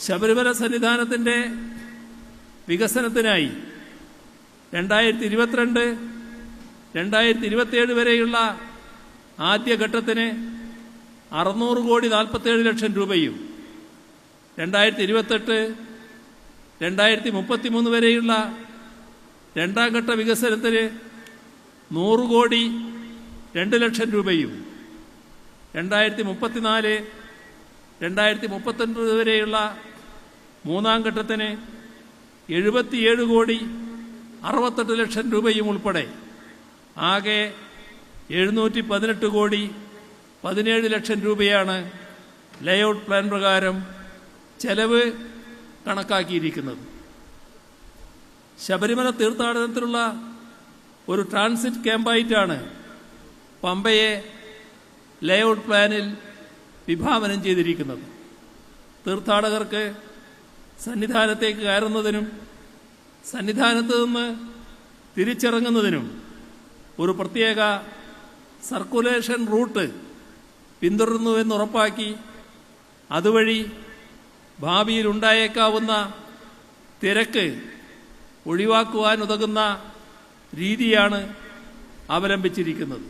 ശബരിമല സന്നിധാനത്തിൻ്റെ വികസനത്തിനായി 2022-2027 വരെയുള്ള ആദ്യഘട്ടത്തിന് 600,47 ലക്ഷം രൂപയും 2028-2033 വരെയുള്ള രണ്ടാം ഘട്ട വികസനത്തിന് 100,02 ലക്ഷം രൂപയും 2034-2039 വരെയുള്ള മൂന്നാം ഘട്ടത്തിന് 77,68 ലക്ഷം രൂപയും ഉൾപ്പെടെ ആകെ 718,17 ലക്ഷം രൂപയാണ് ലേഔട്ട് പ്ലാൻ പ്രകാരം ചെലവ് കണക്കാക്കിയിരിക്കുന്നത്. ശബരിമല തീർത്ഥാടനത്തിനുള്ള ഒരു ട്രാൻസിറ്റ് ക്യാമ്പായിട്ടാണ് പമ്പയെ ലേഔട്ട് പ്ലാനിൽ വിഭാവനം ചെയ്തിരിക്കുന്നത്. തീർത്ഥാടകർക്ക് സന്നിധാനത്തേക്ക് കയറുന്നതിനും സന്നിധാനത്ത് നിന്ന് തിരിച്ചിറങ്ങുന്നതിനും ഒരു പ്രത്യേക സർക്കുലേഷൻ റൂട്ട് പിന്തുടരുന്നുവെന്ന് ഉറപ്പാക്കി അതുവഴി ഭാവിയിൽ ഉണ്ടായേക്കാവുന്ന തിരക്ക് ഒഴിവാക്കുവാനുതകുന്ന രീതിയാണ് അവലംബിച്ചിരിക്കുന്നത്.